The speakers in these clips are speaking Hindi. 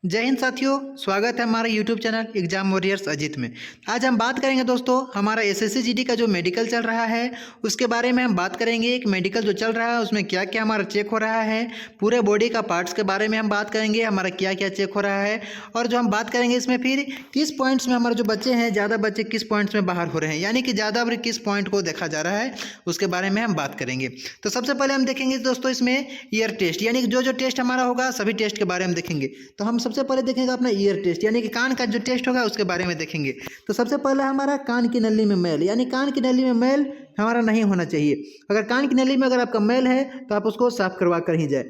जय हिंद साथियों, स्वागत है हमारे YouTube channel exam warriors Ajit में। आज हम बात करेंगे दोस्तों हमारा एसएससी जीडी का जो मेडिकल चल रहा है उसके बारे में हम बात करेंगे। एक मेडिकल जो चल रहा है उसमें क्या क्या हमारा चेक हो रहा है, पूरे बॉडी का पार्ट्स के बारे में हम बात करेंगे, हमारा क्या क्या चेक हो रहा है। और जो हम बात करेंगे इसमें फिर किस पॉइंट्स में हमारे जो बच्चे हैं, ज़्यादा बच्चे किस पॉइंट्स में बाहर हो रहे हैं, यानी कि ज़्यादा किस पॉइंट को देखा जा रहा है उसके बारे में हम बात करेंगे। तो सबसे पहले हम देखेंगे दोस्तों इसमें ईयर टेस्ट, यानी कि जो टेस्ट हमारा होगा सभी टेस्ट के बारे में देखेंगे। तो हम सबसे पहले देखेंगे अपना ईयर टेस्ट, यानी कि कान का जो टेस्ट होगा उसके बारे में देखेंगे। तो सबसे पहले हमारा कान की नली में मैल, यानी कान की नली में मैल हमारा नहीं होना चाहिए। अगर कान की नली में अगर आपका मैल है तो आप उसको साफ करवा कर ही जाए।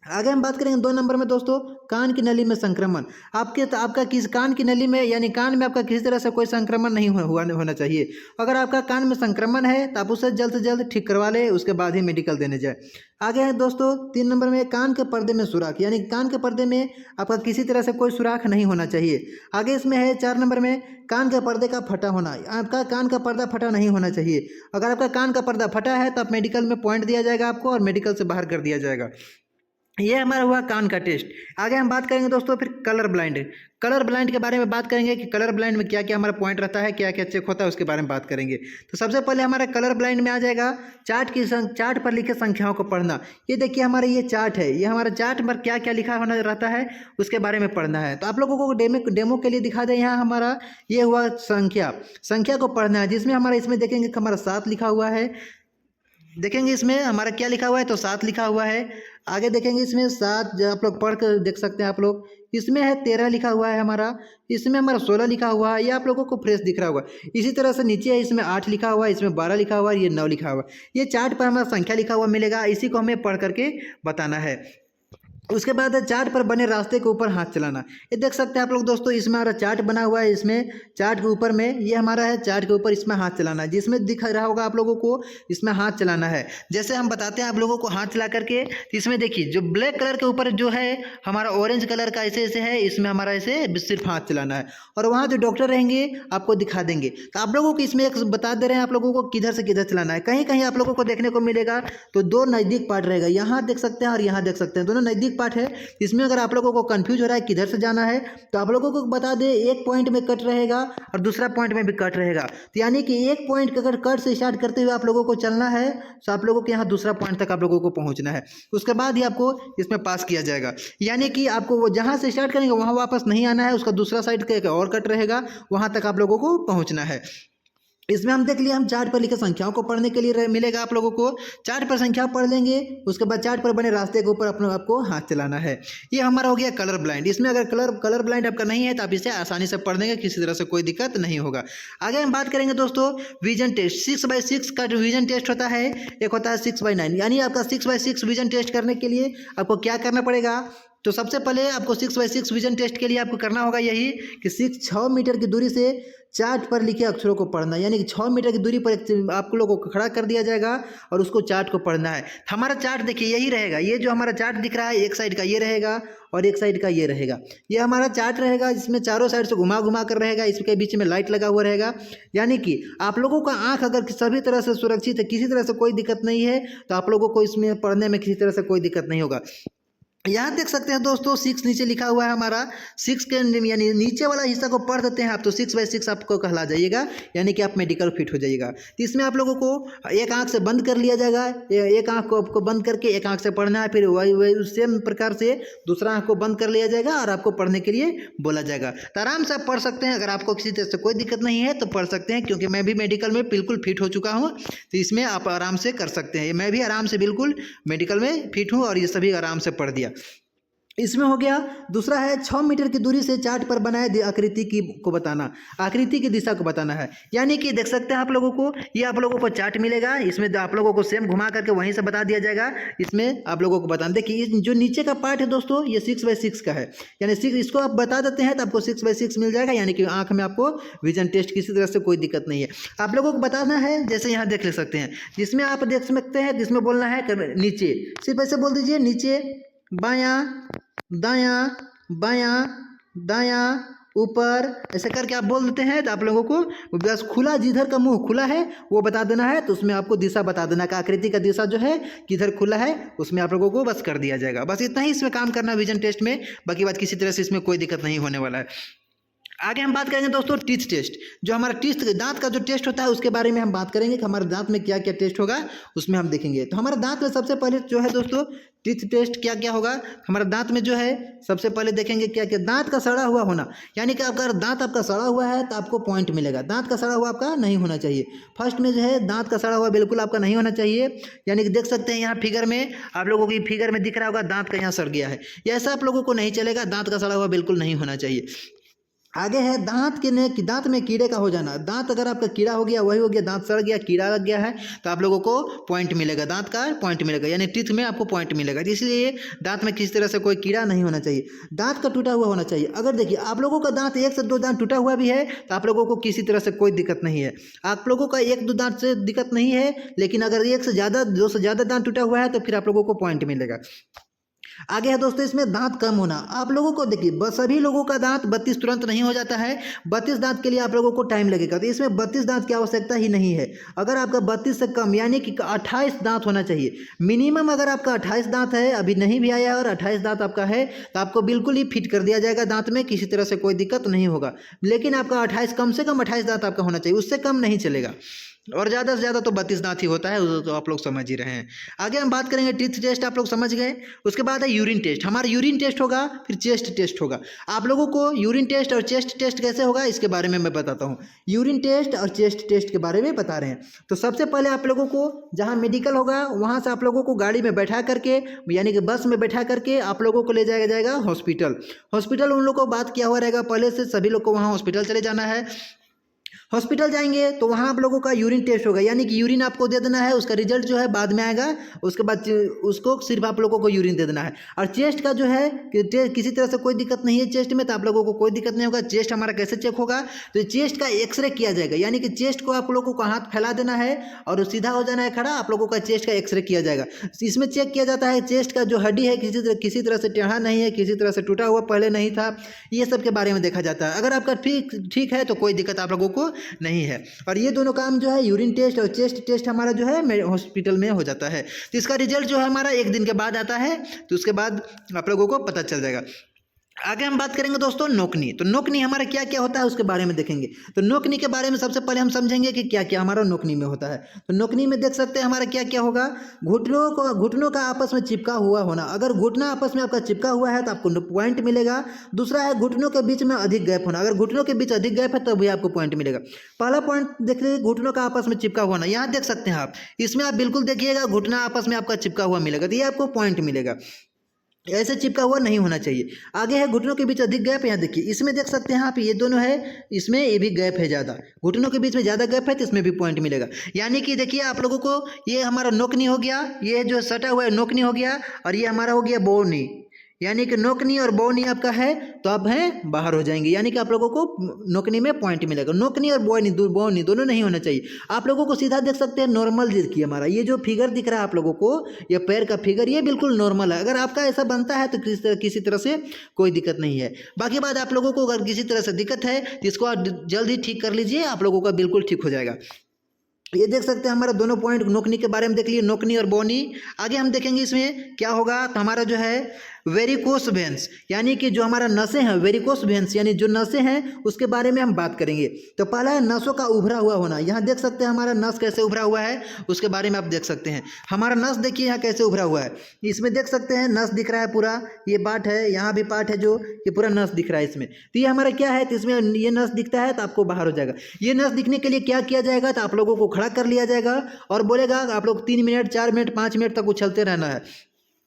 आगे हम बात करेंगे 2 नंबर में दोस्तों, कान की नली में संक्रमण। आपका किस कान की नली में, यानी कान में आपका किसी तरह से कोई संक्रमण नहीं होना चाहिए। अगर आपका कान में संक्रमण है तो आप उसे जल्द से जल्द ठीक करवा ले, उसके बाद ही मेडिकल देने जाए। आगे है दोस्तों 3 नंबर में, कान के पर्दे में सुराख, यानी कान के पर्दे में आपका किसी तरह से कोई सुराख नहीं होना चाहिए। आगे इसमें है 4 नंबर में, कान के पर्दे का फटा होना। आपका कान का पर्दा फटा नहीं होना चाहिए। अगर आपका कान का पर्दा फटा है तो आप मेडिकल में पॉइंट दिया जाएगा आपको और मेडिकल से बाहर कर दिया जाएगा। ये हमारा हुआ कान का टेस्ट। आगे हम बात करेंगे दोस्तों फिर कलर ब्लाइंड। कलर ब्लाइंड के बारे में बात करेंगे कि कलर ब्लाइंड में क्या क्या हमारा पॉइंट रहता है, क्या क्या चेक होता है, उसके बारे में बात करेंगे। तो सबसे पहले हमारा कलर ब्लाइंड में आ जाएगा चार्ट पर लिखे संख्याओं को पढ़ना। ये देखिए हमारा ये चार्ट है, ये हमारा चार्ट पर क्या क्या लिखा होना रहता है उसके बारे में पढ़ना है। तो आप लोगों को डेमो के लिए दिखा दें, यहाँ हमारा ये हुआ संख्या को पढ़ना है, जिसमें हमारा इसमें देखेंगे कि हमारा 7 लिखा हुआ है। देखेंगे इसमें हमारा क्या लिखा हुआ है, तो 7 लिखा हुआ है। आगे देखेंगे इसमें 7 जो आप लोग पढ़ कर देख सकते हैं आप लोग। इसमें है 13 लिखा हुआ है हमारा। इसमें हमारा 16 लिखा हुआ है, ये आप लोगों को फ्रेश दिख रहा होगा। इसी तरह से नीचे है, इसमें 8 लिखा हुआ है, इसमें 12 लिखा हुआ है, ये 9 लिखा हुआ है। ये चार्ट पर हमारा संख्या लिखा हुआ मिलेगा, इसी को हमें पढ़ करके बताना है। उसके बाद है चार्ट पर बने रास्ते के ऊपर हाथ चलाना। ये देख सकते हैं आप लोग दोस्तों, इसमें हमारा चार्ट बना हुआ है, इसमें चार्ट के ऊपर में ये हमारा है, चार्ट के ऊपर इसमें हाथ चलाना है, जिसमें दिख रहा होगा आप लोगों को इसमें हाथ चलाना है। जैसे हम बताते हैं आप लोगों को हाथ चला करके, तो इसमें देखिए जो ब्लैक कलर के ऊपर जो है हमारा ऑरेंज कलर का ऐसे ऐसे है, इसमें हमारा ऐसे सिर्फ हाथ चलाना है। और वहाँ जो डॉक्टर रहेंगे आपको दिखा देंगे। तो आप लोगों को इसमें एक बता दे रहे हैं आप लोगों को किधर से किधर चलाना है। कहीं कहीं आप लोगों को देखने को मिलेगा तो 2 नज़दीक पार्ट रहेगा, यहाँ देख सकते हैं और यहाँ देख सकते हैं, दोनों नज़दीक पार्ट है। इसमें अगर आप लोगों को कंफ्यूज हो रहा है किधर से जाना है तो आप लोगों को बता दे, एक पॉइंट में कट रहेगा और दूसरा पॉइंट में भी कट रहेगा। तो यानी कि एक पॉइंट अगर कट से स्टार्ट करते हुए आप लोगों को चलना है तो आप लोगों के यहाँ दूसरा पॉइंट तक आप लोगों को पहुँचना है। उसके बाद ही आपको इसमें पास किया जाएगा। यानी कि आपको वो जहाँ से स्टार्ट करेंगे वहाँ वापस नहीं आना है, उसका दूसरा साइड का एक और कट रहेगा, वहाँ तक आप लोगों को पहुँचना है। इसमें हम देख लिए, हम चार्ट पर लिखे संख्याओं को पढ़ने के लिए मिलेगा आप लोगों को। चार्ट पर संख्या पढ़ लेंगे, उसके बाद चार्ट पर बने रास्ते के ऊपर अपने आपको हाथ चलाना है। ये हमारा हो गया कलर ब्लाइंड। इसमें अगर कलर ब्लाइंड आपका नहीं है तो आप इसे आसानी से पढ़ देंगे, किसी तरह से कोई दिक्कत नहीं होगा। आगे हम बात करेंगे दोस्तों विजन टेस्ट। 6x6 का जो विजन टेस्ट होता है, एक होता है 6x9, यानी आपका 6x6 विजन टेस्ट करने के लिए आपको क्या करना पड़ेगा। तो सबसे पहले आपको 6x6 विजन टेस्ट के लिए आपको करना होगा यही कि 6 मीटर की दूरी से चार्ट पर लिखे अक्षरों को पढ़ना, यानी कि 6 मीटर की दूरी पर आप लोगों को खड़ा कर दिया जाएगा और उसको चार्ट को पढ़ना है। हमारा चार्ट देखिए यही रहेगा, ये जो हमारा चार्ट दिख रहा है एक साइड का ये रहेगा और एक साइड का ये रहेगा। ये हमारा चार्ट रहेगा, जिसमें चारों साइड से घुमा घुमा कर रहेगा, इसके बीच में लाइट लगा हुआ रहेगा। यानी कि आप लोगों का आंख अगर सभी तरह से सुरक्षित है, किसी तरह से कोई दिक्कत नहीं है, तो आप लोगों को इसमें पढ़ने में किसी तरह से कोई दिक्कत नहीं होगा। यहाँ देख सकते हैं दोस्तों 6 नीचे लिखा हुआ है हमारा। 6 के यानी नीचे वाला हिस्सा को पढ़ देते हैं आप तो 6x6 आपको कहला जाइएगा, यानी कि आप मेडिकल फिट हो जाइएगा। तो इसमें आप लोगों को एक आंख से बंद कर लिया जाएगा, एक आंख को आपको बंद करके एक आंख से पढ़ना है, फिर वही सेम प्रकार से दूसरा आंख को बंद कर लिया जाएगा और आपको पढ़ने के लिए बोला जाएगा। तो आराम से आप पढ़ सकते हैं। अगर आपको किसी तरह से कोई दिक्कत नहीं है तो पढ़ सकते हैं, क्योंकि मैं भी मेडिकल में बिल्कुल फिट हो चुका हूँ, तो इसमें आप आराम से कर सकते हैं। मैं भी आराम से बिल्कुल मेडिकल में फिट हूँ और ये सभी आराम से पढ़ दिया। इसमें हो गया। दूसरा है 6 मीटर की दूरी से चार्ट पर बनाए आकृति को बताना, आकृति की दिशा को बताना है। यानी कि देख सकते हैं आप लोगों को, ये आप लोगों को चार्ट मिलेगा, इसमें आप लोगों को सेम घुमा करके वहीं से बता दिया जाएगा। इसमें आप लोगों को बताना, देखिए जो नीचे का पार्ट है दोस्तों ये 6x6 का है, यानी 6 इसको आप बता देते हैं तो आपको 6x6 मिल जाएगा, यानी कि आंख में आपको विजन टेस्ट किसी तरह से कोई दिक्कत नहीं है। आप लोगों को बताना है, जैसे यहाँ देख ले सकते हैं, जिसमें आप देख सकते हैं, जिसमें बोलना है नीचे, सिर्फ ऐसे बोल दीजिए नीचे, बायां दायां, बायां दायां, ऊपर, ऐसे करके आप बोल देते हैं तो आप लोगों को बस खुला, जिधर का मुंह खुला है वो बता देना है। तो उसमें आपको दिशा बता देना कि आकृति का दिशा जो है किधर खुला है, उसमें आप लोगों को बस कर दिया जाएगा। बस इतना ही इसमें काम करना विजन टेस्ट में, बाकी बात किसी तरह से इसमें कोई दिक्कत नहीं होने वाला है। आगे हम बात करेंगे दोस्तों टीथ टेस्ट, जो हमारा टीथ दांत का जो टेस्ट होता है उसके बारे में हम बात करेंगे कि हमारे दांत में क्या क्या टेस्ट होगा, उसमें हम देखेंगे। तो हमारे दांत में सबसे पहले जो है दोस्तों टीथ टेस्ट क्या क्या होगा, हमारे दांत में जो है सबसे पहले देखेंगे क्या क्या, दांत का सड़ा हुआ होना, यानी कि अगर दांत आपका सड़ा हुआ है तो आपको पॉइंट मिलेगा। दांत का सड़ा हुआ आपका नहीं होना चाहिए। फर्स्ट में जो है दांत का सड़ा हुआ बिल्कुल आपका नहीं होना चाहिए, यानी कि देख सकते हैं यहाँ फिगर में, आप लोगों की फिगर में दिख रहा होगा दांत का यहाँ सड़ गया है, ऐसा आप लोगों को नहीं चलेगा। दांत का सड़ा हुआ बिल्कुल नहीं होना चाहिए। आगे है दांत में कीड़े का हो जाना। दांत अगर आपका कीड़ा हो गया, वही हो गया दांत सड़ गया, कीड़ा लग गया है, तो आप लोगों को पॉइंट मिलेगा, दांत का पॉइंट मिलेगा, यानी टीथ में आपको पॉइंट मिलेगा। इसलिए दांत में किसी तरह से कोई कीड़ा नहीं होना चाहिए। दांत का टूटा हुआ होना चाहिए। अगर देखिए आप लोगों का दांत 1 से 2 दांत टूटा हुआ भी है तो आप लोगों को किसी तरह से कोई दिक्कत नहीं है। आप लोगों का 1-2 दांत से दिक्कत नहीं है, लेकिन अगर 1 से ज़्यादा 2 से ज़्यादा दांत टूटा हुआ है तो फिर आप लोगों को पॉइंट मिलेगा। आगे है दोस्तों इसमें दांत कम होना। आप लोगों को देखिए सभी लोगों का दांत 32 तुरंत नहीं हो जाता है, 32 दांत के लिए आप लोगों को टाइम लगेगा। तो इसमें 32 दांत की आवश्यकता ही नहीं है। अगर आपका 32 से कम यानी कि 28 दांत होना चाहिए मिनिमम। अगर आपका 28 दांत है, अभी नहीं भी आया और 28 दांत आपका है, तो आपको बिल्कुल ही फिट कर दिया जाएगा दांत में, किसी तरह से कोई दिक्कत नहीं होगा। लेकिन आपका 28 कम से कम 28 दांत आपका होना चाहिए, उससे कम नहीं चलेगा। और ज़्यादा से ज़्यादा तो 32 दांत ही होता है, वो तो आप लोग समझ ही रहे हैं। आगे हम बात करेंगे टीथ टेस्ट, आप लोग समझ गए। उसके बाद है यूरिन टेस्ट। हमारा यूरिन टेस्ट होगा, फिर चेस्ट टेस्ट होगा। आप लोगों को यूरिन टेस्ट और चेस्ट टेस्ट कैसे होगा इसके बारे में मैं बताता हूँ। यूरिन टेस्ट और चेस्ट टेस्ट के बारे में बता रहे हैं। तो सबसे पहले आप लोगों को जहाँ मेडिकल होगा वहाँ से आप लोगों को गाड़ी में बैठा करके, यानी कि बस में बैठा करके आप लोगों को ले जाया जाएगा हॉस्पिटल। हॉस्पिटल उन लोगों को बात किया हुआ रहेगा पहले से, सभी लोग को वहाँ हॉस्पिटल चले जाना है। हॉस्पिटल जाएंगे तो वहाँ आप लोगों का यूरिन टेस्ट होगा, यानी कि यूरिन आपको दे देना है, उसका रिजल्ट जो है बाद में आएगा। उसके बाद उसको सिर्फ आप लोगों को यूरिन दे देना है। और चेस्ट का जो है किसी तरह से कोई दिक्कत नहीं है चेस्ट में, तो आप लोगों को कोई दिक्कत नहीं होगा। चेस्ट हमारा कैसे चेक होगा, तो चेस्ट का एक्सरे किया जाएगा, यानी कि चेस्ट को आप लोगों को हाथ फैला देना है और सीधा हो जाना है खड़ा, आप लोगों का चेस्ट का एक्सरे किया जाएगा। इसमें चेक किया जाता है चेस्ट का जो हड्डी है किसी तरह से टेढ़ा नहीं है, किसी तरह से टूटा हुआ पहले नहीं था, ये सब के बारे में देखा जाता है। अगर आपका ठीक है तो कोई दिक्कत आप लोगों को नहीं है। और ये दोनों काम जो है यूरिन टेस्ट और चेस्ट टेस्ट हमारा जो है हॉस्पिटल में हो जाता है। तो इसका रिजल्ट जो है हमारा 1 दिन के बाद आता है, तो उसके बाद आप लोगों को पता चल जाएगा। आगे हम बात करेंगे दोस्तों नोकनी। तो नोकनी हमारा क्या क्या होता है उसके बारे में देखेंगे। तो नोकनी के बारे में सबसे पहले हम समझेंगे कि क्या क्या हमारा नोकनी में होता है। तो नोकनी में देख सकते हैं हमारा क्या क्या होगा। घुटनों का आपस में चिपका हुआ होना। अगर घुटना आपस में आपका चिपका हुआ है तो आपको पॉइंट मिलेगा। दूसरा है घुटनों के बीच में अधिक गैप होना। अगर घुटनों के बीच अधिक गैप है तो भी आपको पॉइंट मिलेगा। पहला पॉइंट देख लीजिए, घुटनों का आपस में चिपका हुआ होना। यहाँ देख सकते हैं आप, इसमें आप बिल्कुल देखिएगा घुटना आपस में आपका चिपका हुआ मिलेगा, तो ये आपको पॉइंट मिलेगा। ऐसे चिपका हुआ नहीं होना चाहिए। आगे है घुटनों के बीच अधिक गैप। यहाँ देखिए इसमें देख सकते हैं आप, ये दोनों है, इसमें ये भी गैप है ज़्यादा, घुटनों के बीच में ज़्यादा गैप है तो इसमें भी पॉइंट मिलेगा। यानी कि देखिए आप लोगों को ये हमारा नोकनी हो गया, ये जो सटा हुआ है नोकनी हो गया, और ये हमारा हो गया बोनी। यानी कि नोकनी और बोनी आपका है तो आप हैं बाहर हो जाएंगे, यानी कि आप लोगों को नोकनी में पॉइंट मिलेगा। नोकनी और बोनी दोनों नहीं होना चाहिए। आप लोगों को सीधा देख सकते हैं नॉर्मल देखिए, हमारा ये जो फिगर दिख रहा है आप लोगों को, ये पैर का फिगर, ये बिल्कुल नॉर्मल है। अगर आपका ऐसा बनता है तो किसी तरह से कोई दिक्कत नहीं है। बाकी बात आप लोगों को अगर किसी तरह से दिक्कत है तो इसको आप जल्द ही ठीक कर लीजिए, आप लोगों का बिल्कुल ठीक हो जाएगा। ये देख सकते हैं हमारा दोनों पॉइंट नोकनी के बारे में देख लिए, नोकनी और बोनी। आगे हम देखेंगे इसमें क्या होगा। तो हमारा जो है वेरिकोस वेन्स, यानी कि जो हमारा नसें हैं, वेरिकोस वेन्स यानी जो नसें हैं उसके बारे में हम बात करेंगे। तो पहला है नसों का उभरा हुआ होना। यहाँ देख सकते हैं हमारा नस कैसे उभरा हुआ है, उसके बारे में आप देख सकते हैं। हमारा नस देखिए यहाँ कैसे उभरा हुआ है, इसमें देख सकते हैं नस दिख रहा है पूरा, ये पार्ट है, यहाँ भी पार्ट है जो ये पूरा नस दिख रहा है इसमें। तो ये हमारा क्या है, तो इसमें ये नस दिखता है तो आपको बाहर हो जाएगा। ये नस दिखने के लिए क्या किया जाएगा, तो आप लोगों को खड़ा कर लिया जाएगा और बोलेगा आप लोग 3 मिनट 4 मिनट 5 मिनट तक उछलते रहना है।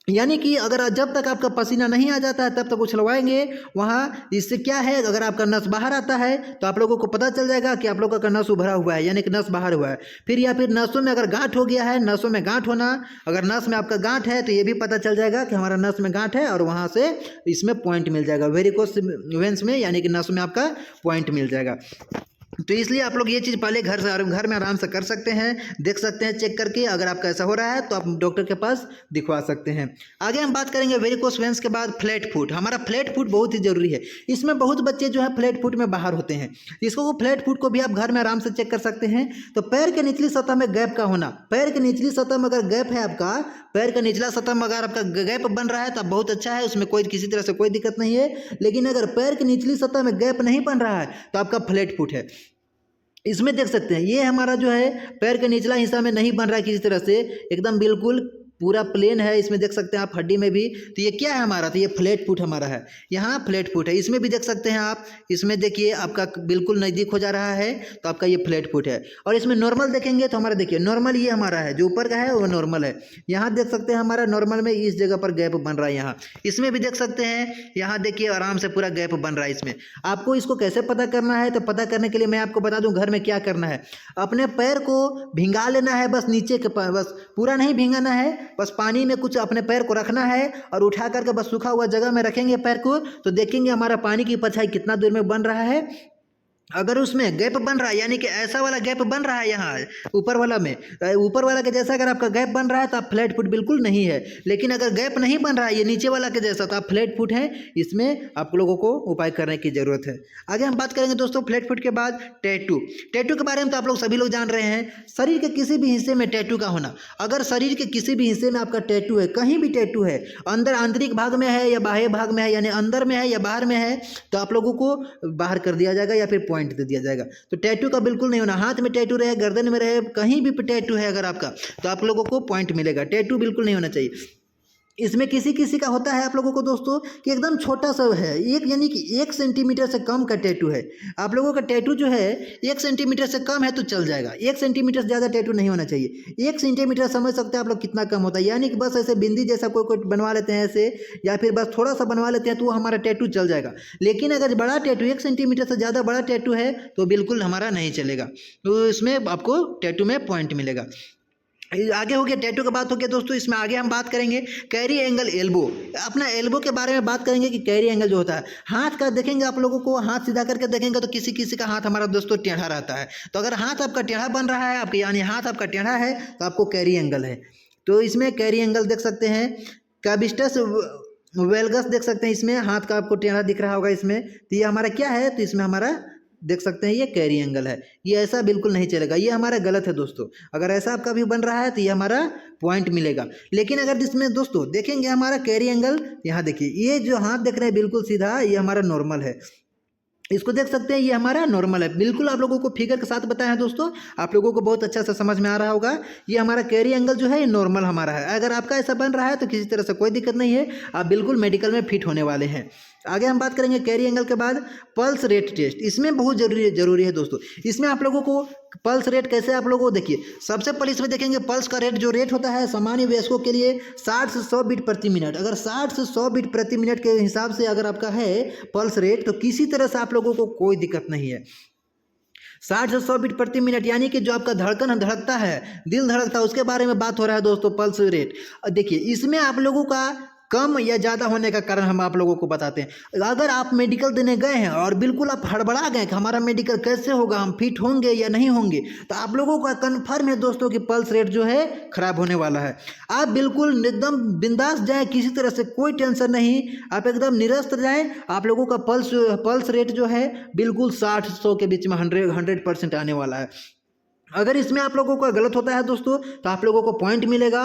यानी कि अगर जब तक आपका पसीना नहीं आ जाता है तब तक उछलवाएंगे वहाँ। इससे क्या है, अगर आपका नस बाहर आता है तो आप लोगों को पता चल जाएगा कि आप लोगों का नस उभरा हुआ है, यानी कि नस बाहर हुआ है। फिर या फिर नसों में अगर गांठ हो गया है, नसों में गांठ होना, अगर नस में आपका गांठ है तो ये भी पता चल जाएगा कि हमारा नस में गांठ है, और वहाँ से इसमें पॉइंट मिल जाएगा वेरिकोस वेन्स में, यानी कि नस में आपका पॉइंट मिल जाएगा। तो इसलिए आप लोग ये चीज़ पहले घर में आराम से कर सकते हैं, देख सकते हैं चेक करके। अगर आपका ऐसा हो रहा है तो आप डॉक्टर के पास दिखवा सकते हैं। आगे हम बात करेंगे वेरिकोस वेन्स के बाद फ्लैट फुट। हमारा फ्लैट फुट बहुत ही जरूरी है। इसमें बहुत बच्चे जो है फ्लैट फुट में बाहर होते हैं। इसको फ्लैट फुट को भी आप घर में आराम से चेक कर सकते हैं। तो पैर के निचली सतह में गैप का होना, पैर के निचली सतह में अगर गैप है आपका, पैर का निचला सतह में अगर आपका गैप बन रहा है तो बहुत अच्छा है, उसमें कोई किसी तरह से कोई दिक्कत नहीं है। लेकिन अगर पैर की निचली सतह में गैप नहीं बन रहा है तो आपका फ्लैट फुट है। इसमें देख सकते हैं ये हमारा जो है पैर के निचला हिस्सा में नहीं बन रहा है किसी तरह से, एकदम बिल्कुल पूरा प्लेन है। इसमें देख सकते हैं आप हड्डी में भी। तो ये क्या है हमारा, तो ये फ्लैट फुट हमारा है, यहाँ फ्लैट फुट है। इसमें भी देख सकते हैं आप, इसमें देखिए आपका बिल्कुल नज़दीक हो जा रहा है तो आपका ये फ्लैट फुट है। और इसमें नॉर्मल देखेंगे तो हमारा देखिए नॉर्मल ये हमारा है, जो ऊपर का है वो नॉर्मल है। यहाँ देख सकते हैं हमारा नॉर्मल में इस जगह पर गैप बन रहा है यहाँ। इसमें भी देख सकते हैं, यहाँ देखिए आराम से पूरा गैप बन रहा है इसमें। आपको इसको कैसे पता करना है, तो पता करने के लिए मैं आपको बता दूँ घर में क्या करना है। अपने पैर को भिंगा लेना है, बस नीचे के बस पूरा नहीं भिंगाना है, बस पानी में कुछ अपने पैर को रखना है और उठा करके बस सूखा हुआ जगह में रखेंगे पैर को, तो देखेंगे हमारा पानी की परछाई कितना दूर में बन रहा है। अगर उसमें गैप बन रहा है, यानी कि ऐसा वाला गैप बन रहा है यहाँ ऊपर वाला में, ऊपर वाला के जैसा अगर आपका गैप बन रहा है तो आप फ्लैट फुट बिल्कुल नहीं है। लेकिन अगर गैप नहीं बन रहा है ये नीचे वाला के जैसा तो आप फ्लैट फुट है। इसमें आप लोगों को उपाय करने की जरूरत है। आगे हम बात करेंगे दोस्तों फ्लैट फुट के बाद टैटू। टैटू के बारे में तो आप लोग सभी लोग जान रहे हैं, शरीर के किसी भी हिस्से में टैटू का होना। अगर शरीर के किसी भी हिस्से में आपका टैटू है, कहीं भी टैटू है, अंदर आंतरिक भाग में है या बाह्य भाग में है, यानी अंदर में है या बाहर में है, तो आप लोगों को बाहर कर दिया जाएगा या फिर पॉइंट दे दिया जाएगा। तो टैटू का बिल्कुल नहीं होना। हाथ में टैटू रहे, गर्दन में रहे, कहीं भी टैटू है अगर आपका, तो आप लोगों को पॉइंट मिलेगा। टैटू बिल्कुल नहीं होना चाहिए। इसमें किसी किसी का होता है आप लोगों को दोस्तों कि एकदम छोटा सा है, एक यानी कि 1 सेंटीमीटर से कम का टैटू है। आप लोगों का टैटू जो है 1 सेंटीमीटर से कम है तो चल जाएगा। 1 सेंटीमीटर से ज़्यादा टैटू नहीं होना चाहिए। 1 सेंटीमीटर समझ सकते हैं आप लोग कितना कम होता है, यानी कि बस ऐसे बिंदी जैसा कोई कोई बनवा लेते हैं ऐसे, या फिर बस थोड़ा सा बनवा लेते हैं तो वो हमारा टैटू चल जाएगा। लेकिन अगर बड़ा टैटू 1 सेंटीमीटर से ज़्यादा बड़ा टैटू है तो बिल्कुल हमारा नहीं चलेगा। तो इसमें आपको टैटू में पॉइंट मिलेगा। आगे हो गया टैटू की बात हो गया दोस्तों। इसमें आगे हम बात करेंगे कैरी एंगल एल्बो। अपना एल्बो के बारे में बात करेंगे कि कैरी एंगल जो होता है हाथ का, देखेंगे आप लोगों को हाथ सीधा करके देखेंगे तो किसी किसी का हाथ हमारा दोस्तों टेढ़ा रहता है। तो अगर हाथ आपका टेढ़ा बन रहा है आपके, यानी हाथ आपका टेढ़ा है तो आपको कैरी एंगल है। तो इसमें कैरी एंगल देख सकते हैं, कैबिस्टस वेल्गस देख सकते हैं, इसमें हाथ का आपको टेढ़ा दिख रहा होगा इसमें। तो ये हमारा क्या है, तो इसमें हमारा देख सकते हैं ये कैरी एंगल है। ये ऐसा बिल्कुल नहीं चलेगा, ये हमारा गलत है दोस्तों। अगर ऐसा आपका भी बन रहा है तो ये हमारा पॉइंट मिलेगा। लेकिन अगर इसमें दोस्तों देखेंगे हमारा कैरी एंगल, यहाँ देखिए ये जो हाथ देख रहे हैं बिल्कुल सीधा, ये हमारा नॉर्मल है। इसको देख सकते हैं ये हमारा नॉर्मल है। बिल्कुल आप लोगों को फिगर के साथ बताया है दोस्तों, आप लोगों को बहुत अच्छा से समझ में आ रहा होगा। ये हमारा कैरी एंगल जो है ये नॉर्मल हमारा है। अगर आपका ऐसा बन रहा है तो किसी तरह से कोई दिक्कत नहीं है, आप बिल्कुल मेडिकल में फिट होने वाले हैं। आगे हम बात करेंगे कैरी एंगल के बाद पल्स रेट टेस्ट। इसमें बहुत जरूरी है दोस्तों। इसमें आप लोगों को पल्स रेट कैसे आप लोगों को देखिए, सबसे पहले इसमें देखेंगे पल्स का रेट, जो रेट होता है सामान्य वयस्कों के लिए 60 से 100 बीट प्रति मिनट। अगर 60 से 100 बीट प्रति मिनट के हिसाब से अगर आपका है पल्स रेट तो किसी तरह से आप लोगों को कोई दिक्कत नहीं है। 60 से 100 बीट प्रति मिनट यानी कि जो आपका धड़कन धड़कता है, दिल धड़कता है, उसके बारे में बात हो रहा है दोस्तों पल्स रेट। देखिए इसमें आप लोगों का कम या ज़्यादा होने का कारण हम आप लोगों को बताते हैं। अगर आप मेडिकल देने गए हैं और बिल्कुल आप हड़बड़ा गए कि हमारा मेडिकल कैसे होगा, हम फिट होंगे या नहीं होंगे, तो आप लोगों का कन्फर्म है दोस्तों कि पल्स रेट जो है खराब होने वाला है। आप बिल्कुल एकदम बिंदास जाएं, किसी तरह से कोई टेंशन नहीं, आप एकदम निरस्त जाएं। आप लोगों का पल्स रेट जो है बिल्कुल 60-100 के बीच में 100% आने वाला है। अगर इसमें आप लोगों का गलत होता है दोस्तों तो आप लोगों को पॉइंट मिलेगा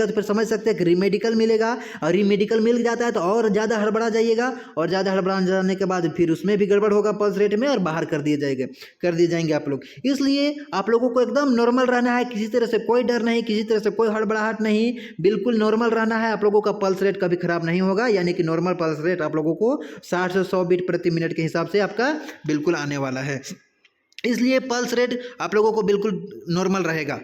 तो फिर समझ सकते हैं कि रीमेडिकल मिलेगा, और रीमेडिकल मिल जाता है तो और ज़्यादा हड़बड़ा जाइएगा, और ज़्यादा हड़बड़ा जाने के बाद फिर उसमें भी गड़बड़ होगा पल्स रेट में और बाहर कर दिए जाएंगे आप लोग। इसलिए आप लोगों को एकदम नॉर्मल रहना है, किसी तरह से कोई डर नहीं, किसी तरह से कोई हड़बड़ाहट नहीं, बिल्कुल नॉर्मल रहना है। आप लोगों का पल्स रेट कभी खराब नहीं होगा, यानी कि नॉर्मल पल्स रेट आप लोगों को 60 से 100 बीट प्रति मिनट के हिसाब से आपका बिल्कुल आने वाला है। इसलिए पल्स रेट आप लोगों को बिल्कुल नॉर्मल रहेगा।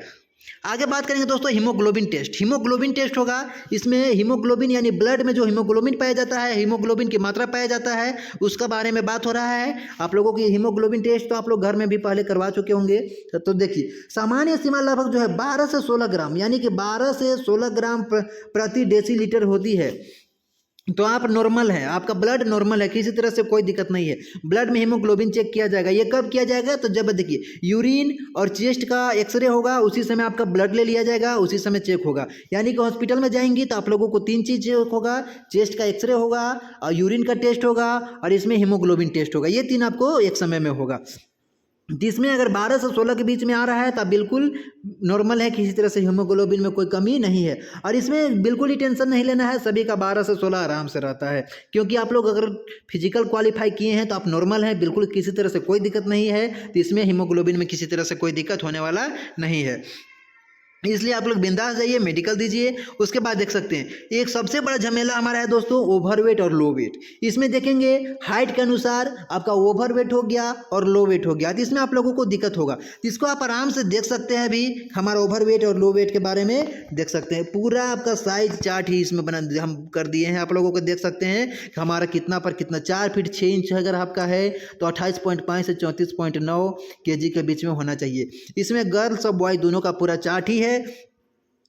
आगे बात करेंगे दोस्तों हीमोग्लोबिन टेस्ट। हीमोग्लोबिन टेस्ट होगा, इसमें हीमोग्लोबिन यानी ब्लड में जो हीमोग्लोबिन पाया जाता है, हीमोग्लोबिन की मात्रा पाया जाता है, उसका बारे में बात हो रहा है। आप लोगों की हीमोग्लोबिन टेस्ट तो आप लोग घर में भी पहले करवा चुके होंगे। तो देखिए सामान्य सीमा लगभग जो है 12 से 16 ग्राम, यानी कि 12 से 16 ग्राम प्रति डेसीलीटर होती है। तो आप नॉर्मल हैं, आपका ब्लड नॉर्मल है, किसी तरह से कोई दिक्कत नहीं है। ब्लड में हीमोग्लोबिन चेक किया जाएगा। ये कब किया जाएगा? तो जब देखिए यूरिन और चेस्ट का एक्सरे होगा, उसी समय आपका ब्लड ले लिया जाएगा, उसी समय चेक होगा। यानी कि हॉस्पिटल में जाएंगी तो आप लोगों को 3 चीज़ चेक होगा, चेस्ट का एक्सरे होगा और यूरिन का टेस्ट होगा और इसमें हीमोग्लोबिन टेस्ट होगा। ये 3 आपको एक समय में होगा। जिसमें अगर 12 से 16 के बीच में आ रहा है तो आप बिल्कुल नॉर्मल है, किसी तरह से हीमोग्लोबिन में कोई कमी नहीं है। और इसमें बिल्कुल ही टेंशन नहीं लेना है, सभी का 12 से 16 आराम से रहता है। क्योंकि आप लोग अगर फिजिकल क्वालिफाई किए हैं तो आप नॉर्मल हैं, बिल्कुल किसी तरह से कोई दिक्कत नहीं है। तो इसमें हीमोग्लोबिन में किसी तरह से कोई दिक्कत होने वाला नहीं है, इसलिए आप लोग बिंदास जाइए, मेडिकल दीजिए। उसके बाद देख सकते हैं एक सबसे बड़ा झमेला हमारा है दोस्तों, ओवरवेट और लो वेट। इसमें देखेंगे हाइट के अनुसार आपका ओवरवेट हो गया और लो वेट हो गया, तो इसमें आप लोगों को दिक्कत होगा। इसको आप आराम से देख सकते हैं। अभी हमारा ओवरवेट और लो वेट के बारे में देख सकते हैं, पूरा आपका साइज चार्ट ही इसमें बना हम कर दिए हैं। आप लोगों को देख सकते हैं कि हमारा कितना पर कितना, 4 फीट 6 इंच अगर आपका है तो 28.5 से 34.9 kg के बीच में होना चाहिए। इसमें गर्ल्स और बॉय दोनों का पूरा चार्ट ही है,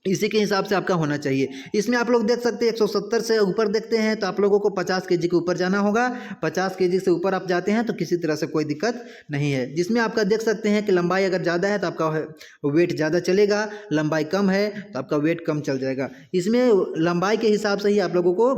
इसी के हिसाब से आपका होना चाहिए। इसमें आप लोग देख सकते हैं 170 से ऊपर देखते हैं तो आप लोगों को 50 kg के ऊपर जाना होगा। 50 kg से ऊपर आप जाते हैं तो किसी तरह से कोई दिक्कत नहीं है। जिसमें आपका देख सकते हैं कि लंबाई अगर ज़्यादा है तो आपका वेट ज़्यादा चलेगा, लंबाई कम है तो आपका वेट कम चल जाएगा। इसमें लंबाई के हिसाब से ही आप लोगों को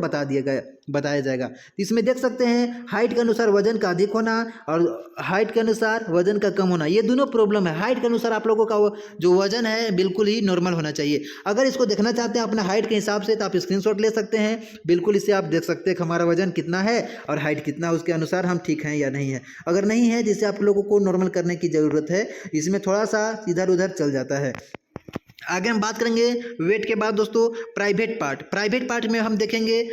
बताया जाएगा। इसमें देख सकते हैं हाइट के अनुसार वजन का अधिक होना और हाइट के अनुसार वजन का कम होना, ये दोनों प्रॉब्लम है। हाइट के अनुसार आप लोगों का जो वजन है बिल्कुल ही नॉर्मल होना चाहिए। अगर इसको देखना चाहते हैं अपने हाइट के हिसाब से तो आप स्क्रीनशॉट ले सकते हैं, बिल्कुल इससे आप देख सकते हैं कि हमारा वजन कितना है और हाइट कितना है, उसके अनुसार हम ठीक हैं या नहीं है। अगर नहीं है, जिससे आप लोगों को नॉर्मल करने की ज़रूरत है, इसमें थोड़ा सा इधर उधर चल जाता है। आगे हम बात करेंगे वेट के बाद दोस्तों प्राइवेट पार्ट में हम देखेंगे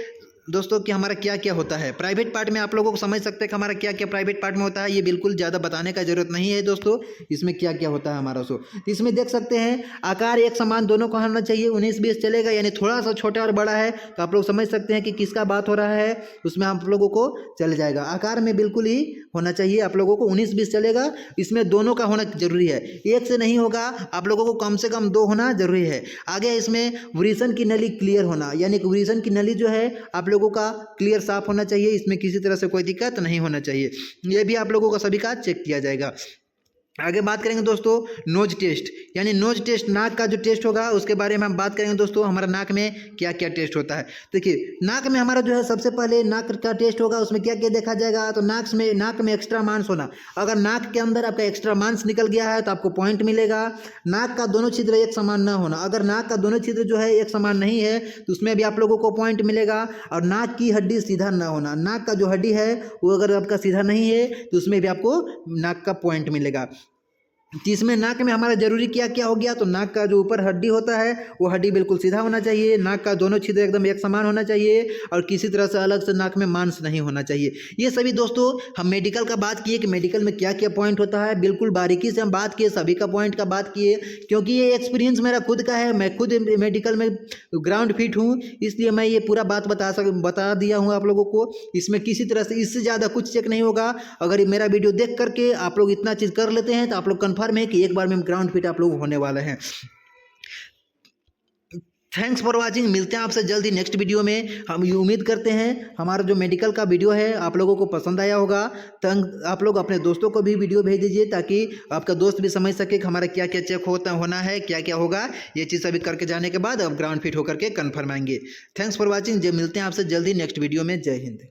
दोस्तों कि हमारा क्या क्या होता है। प्राइवेट पार्ट में आप लोगों को समझ सकते हैं कि हमारा क्या क्या प्राइवेट पार्ट में होता है। ये बिल्कुल ज़्यादा बताने का जरूरत नहीं है दोस्तों, इसमें क्या क्या होता है हमारा तो इसमें देख सकते हैं आकार एक समान दोनों का होना चाहिए। 19-20 चलेगा, यानी थोड़ा सा छोटा और बड़ा है तो आप लोग समझ सकते हैं कि किसका बात हो रहा है, उसमें आप लोगों को चल जाएगा। आकार में बिल्कुल ही होना चाहिए आप लोगों को, 19-20 चलेगा। इसमें दोनों का होना जरूरी है, एक से नहीं होगा, आप लोगों को कम से कम 2 होना जरूरी है। आगे इसमें वृषण की नली क्लियर होना, यानी कि वृषण की नली जो है आप लोगों का क्लियर साफ होना चाहिए, इसमें किसी तरह से कोई दिक्कत नहीं होना चाहिए। ये भी आप लोगों का सभी का चेक किया जाएगा। आगे बात करेंगे दोस्तों नोज टेस्ट, यानी नोज टेस्ट नाक का जो टेस्ट होगा उसके बारे में हम बात करेंगे दोस्तों। हमारा नाक में क्या क्या टेस्ट होता है, देखिए नाक में हमारा जो है सबसे पहले नाक का टेस्ट होगा। उसमें क्या क्या देखा जाएगा, तो नाक में एक्स्ट्रा मांस होना। अगर नाक के अंदर आपका एक्स्ट्रा मांस निकल गया है तो आपको पॉइंट मिलेगा। नाक का दोनों छिद्र एक समान न होना, अगर नाक का दोनों छिद्र जो है एक समान नहीं है तो उसमें भी आप लोगों को पॉइंट मिलेगा। और नाक की हड्डी सीधा ना होना, नाक का जो हड्डी है वो अगर आपका सीधा नहीं है तो उसमें भी आपको नाक का पॉइंट मिलेगा। इसमें नाक में हमारा जरूरी क्या क्या हो गया, तो नाक का जो ऊपर हड्डी होता है वो हड्डी बिल्कुल सीधा होना चाहिए, नाक का दोनों छिद्र एकदम एक समान होना चाहिए और किसी तरह से अलग से नाक में मांस नहीं होना चाहिए। ये सभी दोस्तों हम मेडिकल का बात किए कि मेडिकल में क्या क्या पॉइंट होता है, बिल्कुल बारीकी से हम बात किए, सभी का पॉइंट का बात किए। क्योंकि ये एक्सपीरियंस मेरा खुद का है, मैं खुद मेडिकल में ग्राउंड फिट हूँ, इसलिए मैं ये पूरा बात बता दिया हूँ आप लोगों को। इसमें किसी तरह से इससे ज़्यादा कुछ चेक नहीं होगा। अगर मेरा वीडियो देख करके आप लोग इतना चीज़ कर लेते हैं तो आप लोग कन्फर्म है कि एक बार में ग्राउंड फिट आप लोग होने वाले हैं। थैंक्स फॉर वाचिंग, मिलते हैं आपसे जल्दी नेक्स्ट वीडियो में। हम ये उम्मीद करते हैं हमारा जो मेडिकल का वीडियो है आप लोगों को पसंद आया होगा। आप लोग अपने दोस्तों को भी वीडियो भेज दीजिए ताकि आपका दोस्त भी समझ सके कि हमारा क्या क्या चेक होना है, क्या क्या होगा। ये चीज़ सभी करके जाने के बाद अब ग्राउंड फिट होकर के कन्फर्म आएंगे। थैंक्स फॉर वॉचिंग, मिलते हैं आपसे जल्दी नेक्स्ट वीडियो में। जय हिंद।